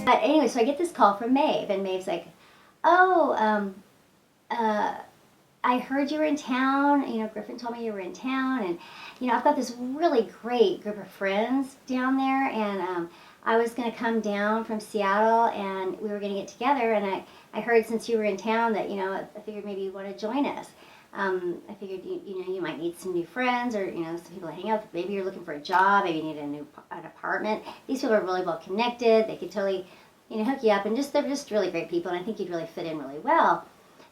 But anyway, so I get this call from Maeve, and Maeve's like, oh, I heard you were in town. You know, Griffin told me you were in town, and you know, I've got this really great group of friends down there, and I was going to come down from Seattle, and we were going to get together. And I heard since you were in town that, you know, I figured maybe you want to join us. I figured you know, you might need some new friends, or you know, some people to hang out with. Maybe you're looking for a job. Maybe you need an apartment. These people are really well connected. They could totally, you know, hook you up, and they're just really great people. And I think you'd really fit in really well.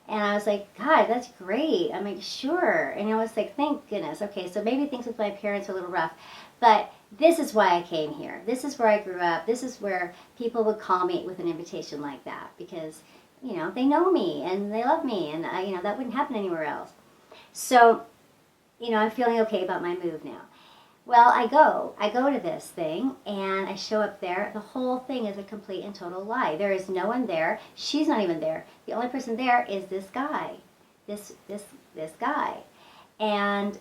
And I was like, God, that's great. I'm like, sure. And I was like, thank goodness. Okay, so maybe things with my parents are a little rough, but this is why I came here. This is where I grew up. This is where people would call me with an invitation like that, because, you know, they know me and they love me, and you know, that wouldn't happen anywhere else. So, you know, I'm feeling okay about my move now. Well, I go to this thing, and I show up there. The whole thing is a complete and total lie. There is no one there. She's not even there. The only person there is this guy, this guy, and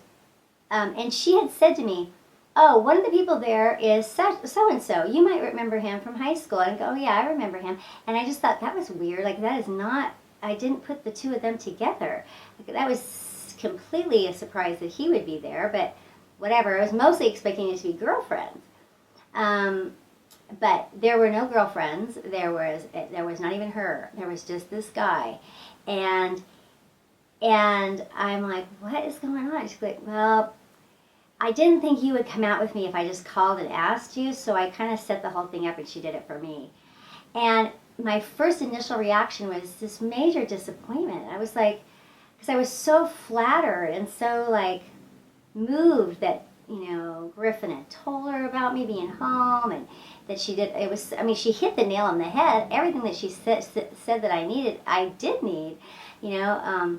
she had said to me, "Oh, one of the people there is so and so. You might remember him from high school." And I go, "Oh yeah, I remember him." And I just thought that was weird. Like, that is not. I didn't put the two of them together. Like, that was completely a surprise that he would be there, but. Whatever. I was mostly expecting it to be girlfriends, but there were no girlfriends. There was not even her. There was just this guy, and I'm like, what is going on? She's like, well, I didn't think you would come out with me if I just called and asked you, so I kind of set the whole thing up, and she did it for me. And my first initial reaction was this major disappointment. I was like, because I was so flattered and so like. Moved that, you know, Griffin had told her about me being home, and that she did. It was, I mean, she hit the nail on the head. Everything that she said that I needed, I did need, you know,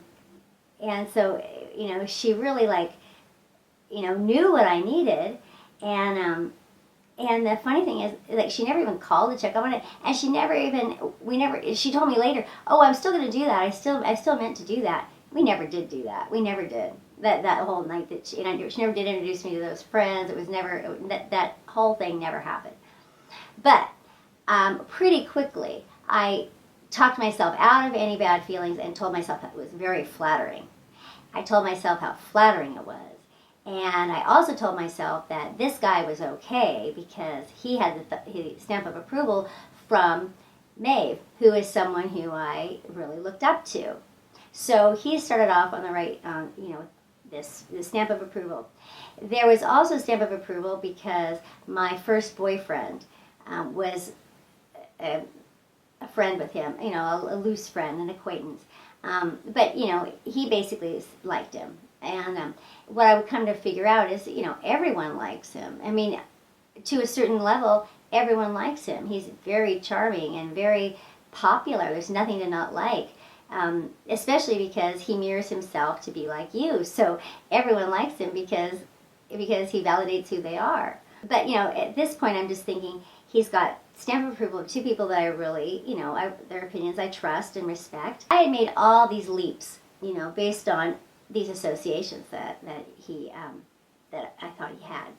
and so, you know, she really, like, you know, knew what I needed. And the funny thing is, like, she never even called to check up on it, and she told me later, oh, I'm still going to do that. I still meant to do that. We never did do that. We never did. That whole night that she never did introduce me to those friends. It was never, that whole thing never happened. But pretty quickly, I talked myself out of any bad feelings and told myself that it was very flattering. I told myself how flattering it was. And I also told myself that this guy was okay because he had the stamp of approval from Maeve, who is someone who I really looked up to. So he started off on the right, you know, this stamp of approval. There was also a stamp of approval because my first boyfriend was a friend with him, you know, a loose friend, an acquaintance. But, you know, he basically liked him. And what I would come to figure out is, you know, everyone likes him. I mean, to a certain level, everyone likes him. He's very charming and very popular. There's nothing to not like. Especially because he mirrors himself to be like you. So everyone likes him because he validates who they are. But, you know, at this point, I'm just thinking he's got stamp of approval of two people that I really, you know, their opinions I trust and respect. I had made all these leaps, you know, based on these associations that I thought he had.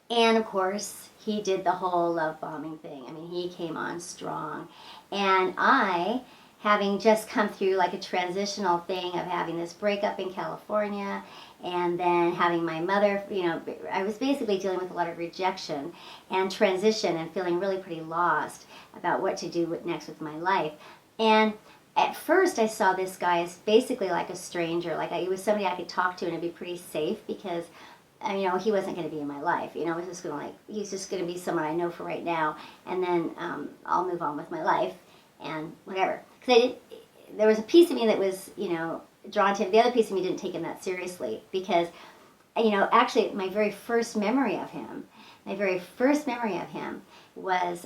And, of course, he did the whole love bombing thing. I mean, he came on strong. And I... having just come through like a transitional thing of having this breakup in California, and then having my mother, you know, I was basically dealing with a lot of rejection and transition and feeling really pretty lost about what to do next with my life. And at first I saw this guy as basically like a stranger, like he was somebody I could talk to and it'd be pretty safe because, you know, he wasn't going to be in my life. You know, it was just going to he's just going to be someone I know for right now, and then I'll move on with my life and whatever. Because there was a piece of me that was, you know, drawn to him. The other piece of me didn't take him that seriously because, you know, actually my very first memory of him was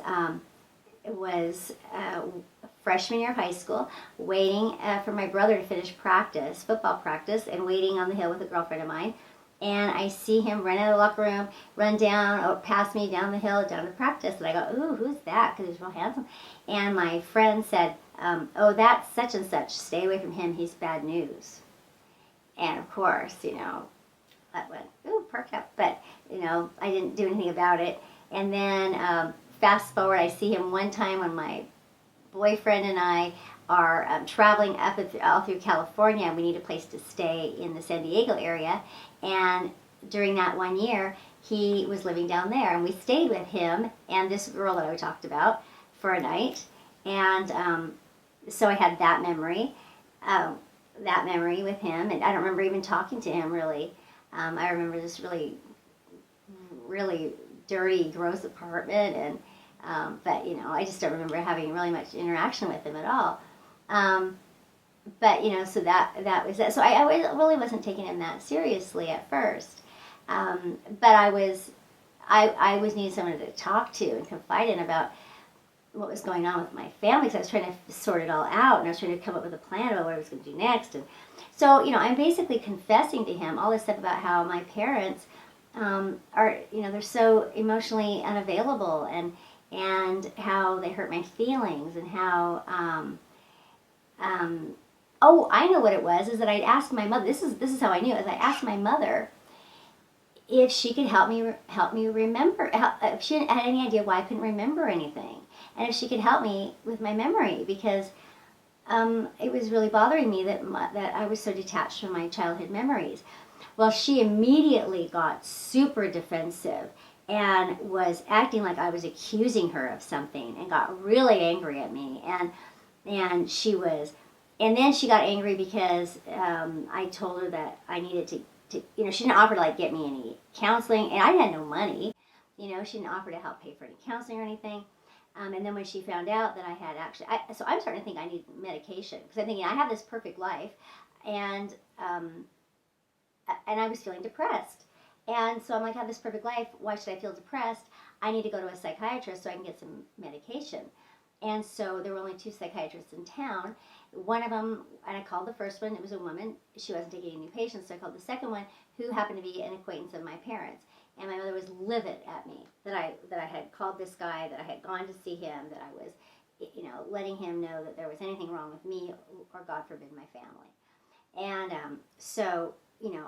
freshman year of high school, waiting for my brother to finish football practice, and waiting on the hill with a girlfriend of mine. And I see him run out of the locker room, run down, or pass me down the hill, down to practice. And I go, ooh, who's that? Because he's real handsome. And my friend said, oh, that's such and such. Stay away from him. He's bad news. And, of course, you know, that went, ooh, perked up. But, you know, I didn't do anything about it. And then fast forward, I see him one time when my boyfriend and I are traveling up all through California, and we need a place to stay in the San Diego area. And during that 1 year, he was living down there, and we stayed with him and this girl that I talked about for a night. And so I had that memory with him, and I don't remember even talking to him really. I remember this really, really dirty, gross apartment, and but I just don't remember having really much interaction with him at all. But so that was that. So I really wasn't taking him that seriously at first. But I was needing someone to talk to and confide in about what was going on with my family, because I was trying to sort it all out, and I was trying to come up with a plan about what I was going to do next. And so, I'm basically confessing to him all this stuff about how my parents are, they're so emotionally unavailable, and how they hurt my feelings, and how, oh, I know what it was, is that I'd asked my mother, this is how I knew, is I asked my mother if she could help me remember, if she had any idea why I couldn't remember anything, and if she could help me with my memory, because it was really bothering me that I was so detached from my childhood memories. Well, she immediately got super defensive and was acting like I was accusing her of something, and got really angry at me, and then she got angry because I told her that I needed to she didn't offer to get me any counseling, and I had no money. She didn't offer to help pay for any counseling or anything. And then when she found out that I had so I'm starting to think I need medication, because I'm thinking I have this perfect life, and I was feeling depressed. And so I'm like, I have this perfect life. Why should I feel depressed? I need to go to a psychiatrist so I can get some medication. And so there were only 2 psychiatrists in town. One of them, and I called the first one, it was a woman. She wasn't taking any new patients, so I called the second one, who happened to be an acquaintance of my parents. And my mother was livid at me that I had called this guy, that I had gone to see him, that I was, letting him know that there was anything wrong with me, or God forbid, my family. And so,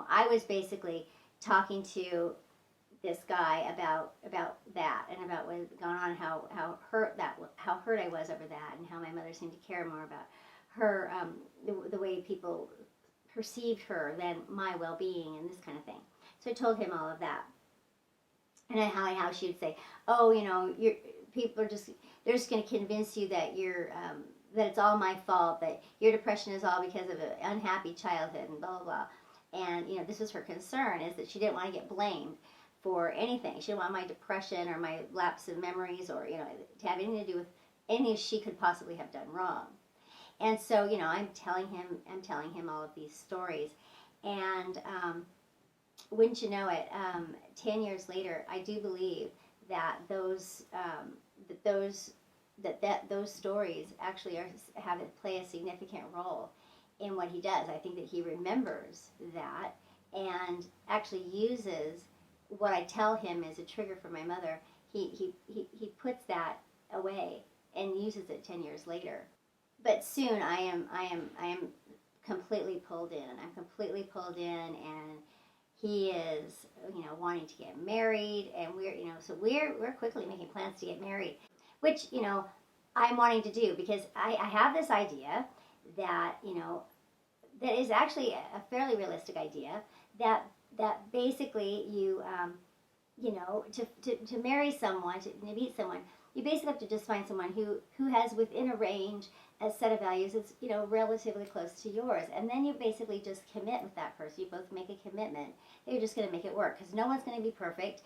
I was basically talking to this guy about that, and about what had gone on, how hurt I was over that, and how my mother seemed to care more about her, the way people perceived her than my well-being, and this kind of thing. So I told him all of that, and how she would say, oh, people are they're just going to convince you that that it's all my fault, that your depression is all because of an unhappy childhood, and blah blah blah. And this was her concern, is that she didn't want to get blamed for anything. She didn't want my depression or my lapse of memories, or to have anything to do with anything she could possibly have done wrong. And so I'm telling him all of these stories, and wouldn't you know it, 10 years later, I do believe that those stories actually play a significant role in what he does. I think that he remembers that, and actually uses what I tell him as a trigger for my mother. He puts that away and uses it 10 years later. But soon I am completely pulled in. I'm completely pulled in, and he is wanting to get married, and we're quickly making plans to get married, which I'm wanting to do, because I have this idea that that is actually a fairly realistic idea, that basically you to marry someone, to meet someone, you basically have to just find someone who has within a range, a set of values that's relatively close to yours, and then you basically just commit with that person. You both make a commitment that you're just going to make it work, because no one's going to be perfect.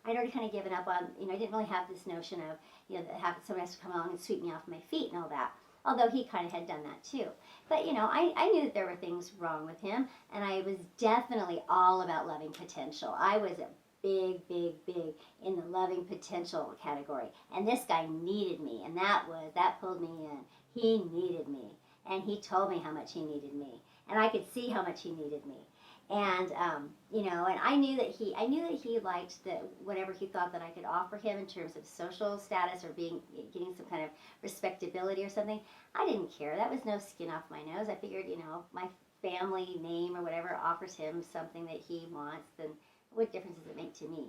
I'd already kind of given up on, I didn't really have this notion of, that someone has to come along and sweep me off my feet and all that, although he kind of had done that too. But I knew that there were things wrong with him, and I was definitely all about loving potential. I was a big in the loving potential category, and this guy needed me, and that pulled me in. He needed me, and he told me how much he needed me, and I could see how much he needed me, and and I knew that he liked whatever he thought that I could offer him in terms of social status, or getting some kind of respectability or something. I didn't care. That was no skin off my nose. I figured my family name or whatever offers him something that he wants, then what difference does it make to me?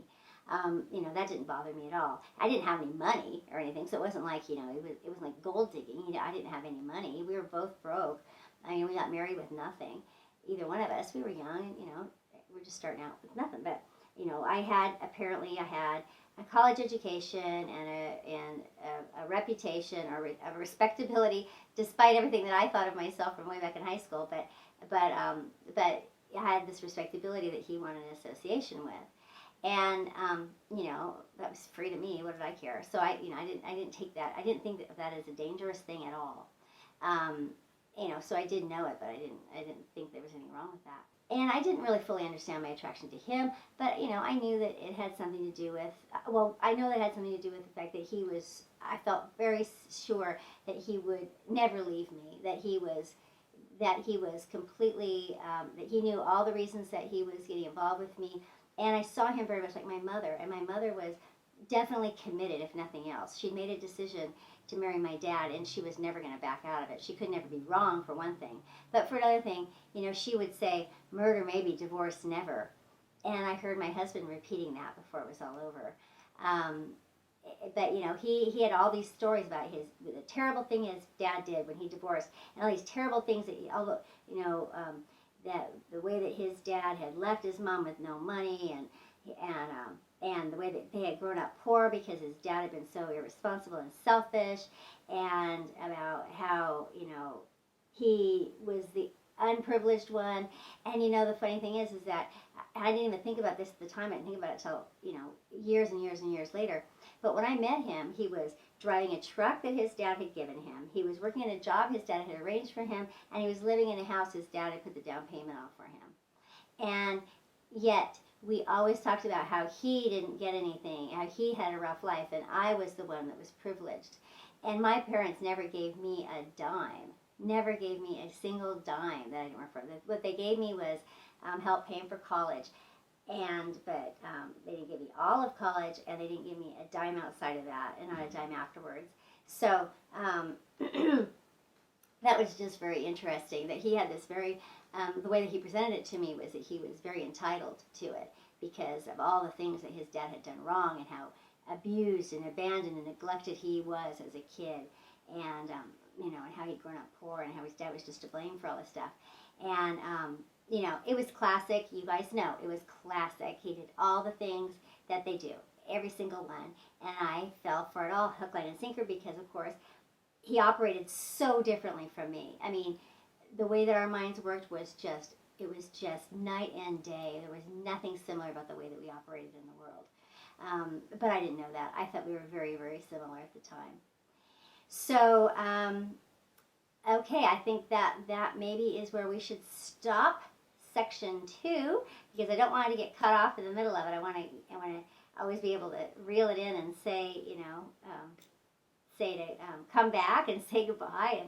That didn't bother me at all. I didn't have any money or anything, so it wasn't like, it was like gold digging. I didn't have any money. We were both broke. I mean, we got married with nothing. Either one of us. We were young, and, we're just starting out with nothing. But, I had a college education and a reputation or a respectability, despite everything that I thought of myself from way back in high school. But I had this respectability that he wanted an association with. And that was free to me. What did I care? So I didn't take that. I didn't think that as a dangerous thing at all. So I did know it, but I didn't think there was anything wrong with that. And I didn't really fully understand my attraction to him, but I knew that it had something to do with. I know that it had something to do with the fact that I felt very sure that he would never leave me. That he was completely. That he knew all the reasons that he was getting involved with me. And I saw him very much like my mother, and my mother was definitely committed, if nothing else. She made a decision to marry my dad, and she was never going to back out of it. She could never be wrong, for one thing. But for another thing, she would say, murder maybe, divorce never. And I heard my husband repeating that before it was all over. But, he had all these stories about the terrible thing his dad did when he divorced, and all these terrible things that that the way that his dad had left his mom with no money, and the way that they had grown up poor because his dad had been so irresponsible and selfish, and about how he was the unprivileged one. And the funny thing is that I didn't even think about this at the time. I didn't think about it till years and years and years later. But when I met him, he was driving a truck that his dad had given him. He was working at a job his dad had arranged for him, and he was living in a house his dad had put the down payment on for him. And yet we always talked about how he didn't get anything, how he had a rough life, and I was the one that was privileged. And my parents never gave me a dime. Never gave me a single dime that I didn't work for. What they gave me was help paying for college, but they didn't give me all of college, and they didn't give me a dime outside of that, and not a dime afterwards. So that was just very interesting. That he had this very, the way that he presented it to me was that he was very entitled to it because of all the things that his dad had done wrong, and how abused and abandoned and neglected he was as a kid, and and how he'd grown up poor, and how his dad was just to blame for all this stuff. And it was classic. You guys know it was classic. He did all the things that they do, every single one, and I fell for it all, hook, line, and sinker, because of course he operated so differently from me. I mean, the way that our minds worked was just night and day. There was nothing similar about the way that we operated in the world. But I didn't know that. I thought we were very, very similar at the time. So, okay, I think that maybe is where we should stop section 2, because I don't want it to get cut off in the middle of it. I want to always be able to reel it in and say, come back and say goodbye,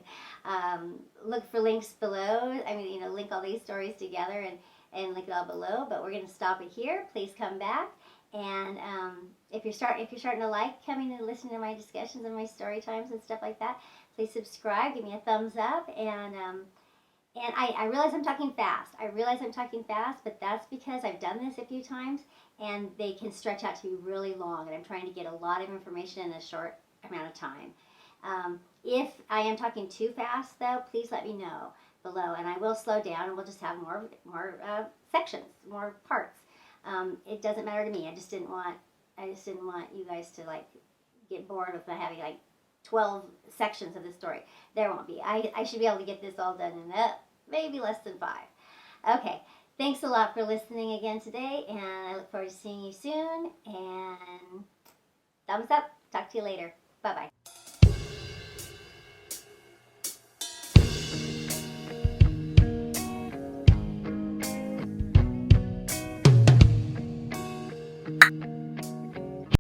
and look for links below. I mean, link all these stories together and link it all below. But we're going to stop it here. Please come back. And if you're starting to like coming and listening to my discussions and my story times and stuff like that, please subscribe, give me a thumbs up, and I realize I'm talking fast. But that's because I've done this a few times, and they can stretch out to be really long, and I'm trying to get a lot of information in a short amount of time. If I am talking too fast, though, please let me know below, and I will slow down, and we'll just have more sections, more parts. It doesn't matter to me. I just didn't want you guys to get bored with having 12 sections of the story. There won't be. I should be able to get this all done in maybe less than 5. Okay. Thanks a lot for listening again today, and I look forward to seeing you soon. And thumbs up. Talk to you later. Bye-bye.